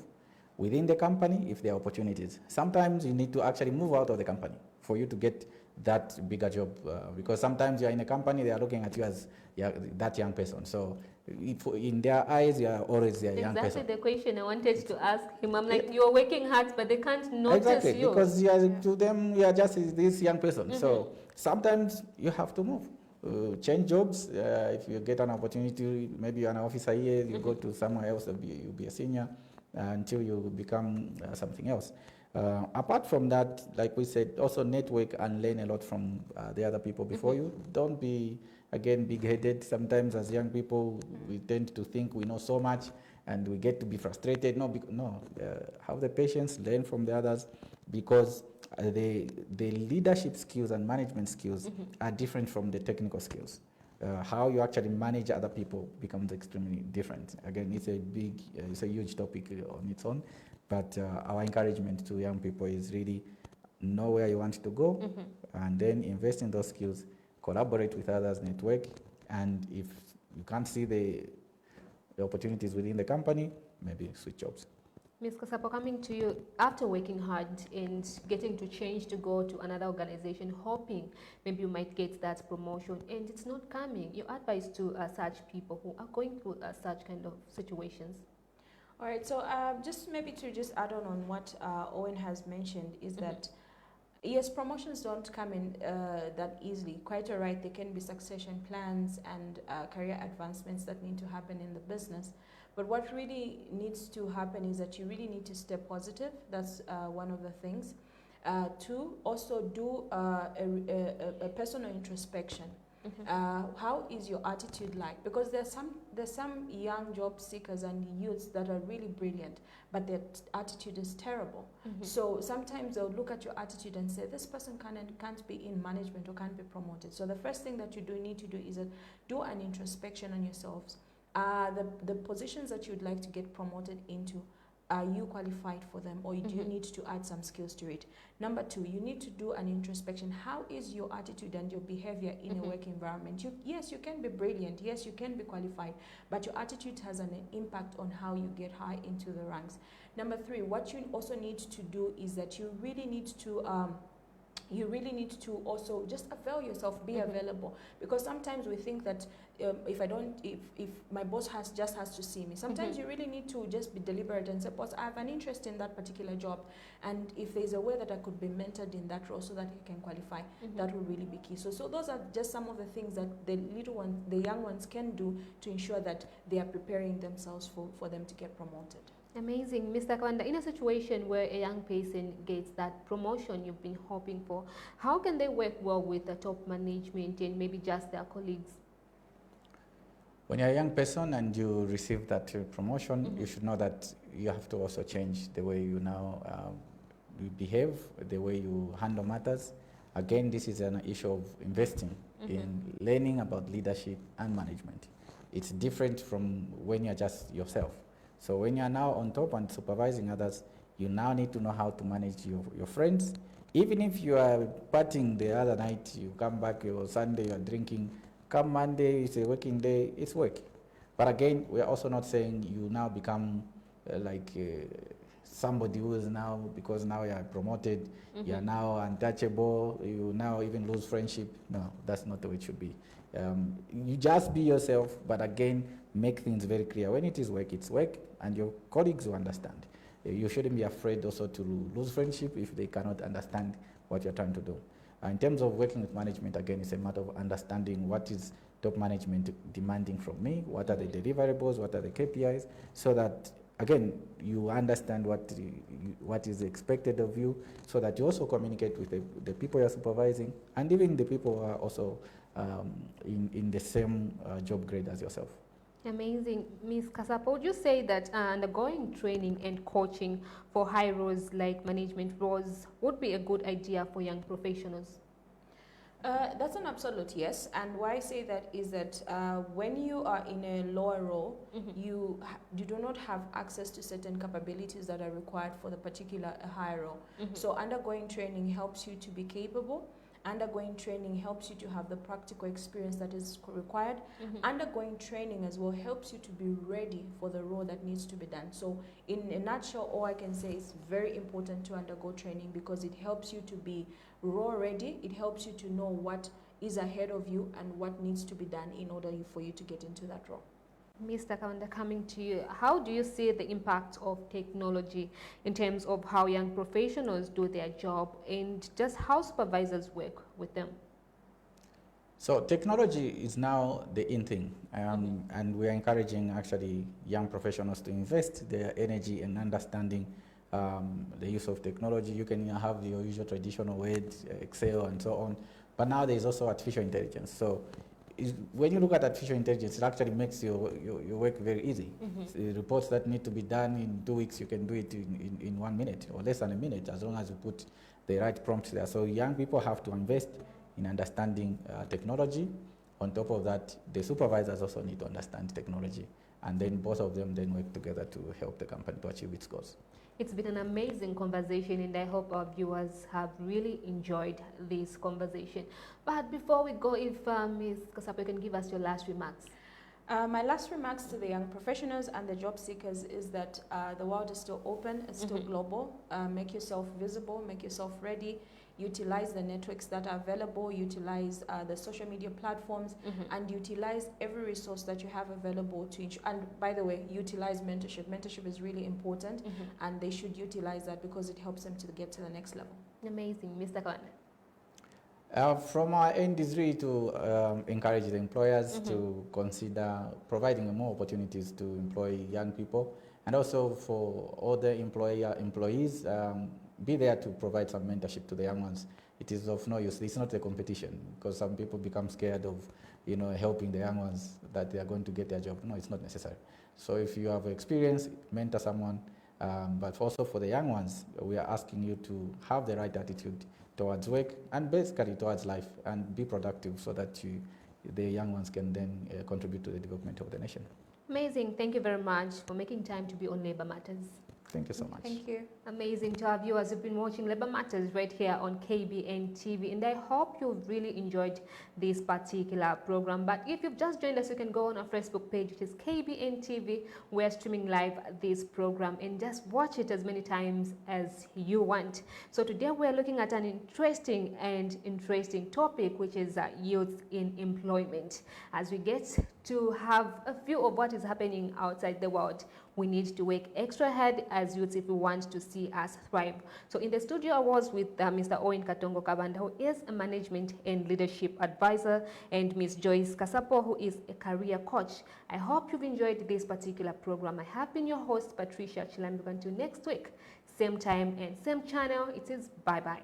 within the company if there are opportunities. Sometimes you need to actually move out of the company for you to get that bigger job, because sometimes you're in a company, they are looking at you as that young person. So in their eyes, you are always a young person. Exactly the question I wanted to ask him. I'm like, you're working hard, but they can't notice exactly, you. Because to them, you are just this young person. So sometimes you have to move. Change jobs. If you get an opportunity, maybe you're an officer here, you go to somewhere else, you'll be a senior until you become something else. Apart from that, like we said, also network and learn a lot from the other people before you. Don't be, again, big-headed. Sometimes as young people, we tend to think we know so much and we get to be frustrated. No, have the patience, learn from the others, because the leadership skills and management skills are different from the technical skills. How you actually manage other people becomes extremely different. Again, it's a huge topic on its own, but our encouragement to young people is really know where you want to go, and then invest in those skills, collaborate with others, network, and if you can't see the opportunities within the company, maybe switch jobs. Ms. Kasapo, coming to you, after working hard and getting to change to go to another organization, hoping maybe you might get that promotion, and it's not coming, your advice to such people who are going through such kind of situations? All right, so just maybe to just add on what Owen has mentioned is that, yes, promotions don't come in that easily. Quite all right, there can be succession plans and career advancements that need to happen in the business. But what really needs to happen is that you really need to stay positive. That's one of the things. Two, also do a personal introspection. How is your attitude like? Because there's some young job seekers and youths that are really brilliant, but their attitude is terrible. So sometimes they'll look at your attitude and say, this person can't be in management or can't be promoted. So the first thing that you need to do is do an introspection on yourselves. The positions that you'd like to get promoted into, are you qualified for them, or do you need to add some skills to it? Number two, you need to do an introspection. How is your attitude and your behavior in a work environment? Yes, you can be brilliant. Yes, you can be qualified, but your attitude has an impact on how you get high into the ranks. Number three, what you also need to do is that you really need to also just avail yourself, be available, because sometimes we think that if my boss has to see me. Sometimes you really need to just be deliberate and say, boss, I have an interest in that particular job, and if there's a way that I could be mentored in that role so that I can qualify, that will really be key. So those are just some of the things that the young ones can do to ensure that they are preparing themselves for them to get promoted. Amazing. Mr. Kabanda, in a situation where a young person gets that promotion you've been hoping for, how can they work well with the top management and maybe just their colleagues? When you're a young person and you receive that promotion, you should know that you have to also change the way you now you behave, the way you handle matters. Again, this is an issue of investing in learning about leadership and management. It's different from when you're just yourself. So when you're now on top and supervising others, you now need to know how to manage your friends. Even if you are partying the other night, you come back, your Sunday, you're drinking, come Monday, it's a working day, it's work. But again, we're also not saying you now become somebody who is now, because now you are promoted, you are now untouchable, you now even lose friendship. No, that's not the way it should be. You just be yourself, but again, make things very clear. When it is work, it's work, and your colleagues will understand. You shouldn't be afraid also to lose friendship if they cannot understand what you're trying to do. In terms of working with management, again, it's a matter of understanding what is top management demanding from me, what are the deliverables, what are the KPIs, so that, again, you understand what is expected of you, so that you also communicate with the people you're supervising, and even the people who are also in the same job grade as yourself. Amazing. Ms. Kasapo, would you say that undergoing training and coaching for high roles like management roles would be a good idea for young professionals? That's an absolute yes. And why I say that is that when you are in a lower role, you do not have access to certain capabilities that are required for the particular higher role. So undergoing training helps you to be capable. Undergoing training helps you to have the practical experience that is required. Undergoing training as well helps you to be ready for the role that needs to be done. So in a nutshell, all I can say is very important to undergo training, because it helps you to be role ready. It helps you to know what is ahead of you and what needs to be done in order for you to get into that role. Mr. Kabanda, coming to you, how do you see the impact of technology in terms of how young professionals do their job and just how supervisors work with them? So technology is now the in thing, and we are encouraging actually young professionals to invest their energy and understanding the use of technology. You can have your usual traditional Word, Excel, and so on. But now there is also artificial intelligence. So when you look at artificial intelligence, it actually makes your work very easy. So reports that need to be done in 2 weeks, you can do it in 1 minute or less than a minute, as long as you put the right prompts there. So young people have to invest in understanding technology. On top of that, the supervisors also need to understand technology, and then both of them then work together to help the company to achieve its goals. It's been an amazing conversation, and I hope our viewers have really enjoyed this conversation. But before we go, if Ms. Kasapo can give us your last remarks. My last remarks to the young professionals and the job seekers is that the world is still open, it's still global. Make yourself visible, make yourself ready, utilize the networks that are available, utilize the social media platforms, and utilize every resource that you have available to and by the way, utilize mentorship. Mentorship is really important, and they should utilize that because it helps them to get to the next level. Amazing. Mr. Kabanda. From our end is really to encourage the employers to consider providing more opportunities to employ young people, and also for other employees, be there to provide some mentorship to the young ones. It is of no use. It's not a competition, because some people become scared of, helping the young ones that they are going to get their job. No, it's not necessary. So if you have experience, mentor someone. But also for the young ones, we are asking you to have the right attitude towards work and basically towards life, and be productive so that the young ones can then contribute to the development of the nation. Amazing. Thank you very much for making time to be on Labor Matters. Thank you so much. Thank you. Amazing to our viewers who've been watching Labor Matters right here on KBN TV, and I hope you've really enjoyed this particular program. But if you've just joined us, you can go on our Facebook page, which is KBN TV. We're streaming live this program, and just watch it as many times as you want. So today we're looking at an interesting topic, which is youth in employment. As we get to have a view of what is happening outside the world, we need to work extra hard as youths if we want to see us thrive. So in the studio I was with Mr. Owen Katongo Kabanda, who is a management and leadership advisor, and Ms. Joyce Kasapo, who is a career coach. I hope you've enjoyed this particular program. I have been your host, Patricia Chilambi. Until next week, same time and same channel, it is bye-bye.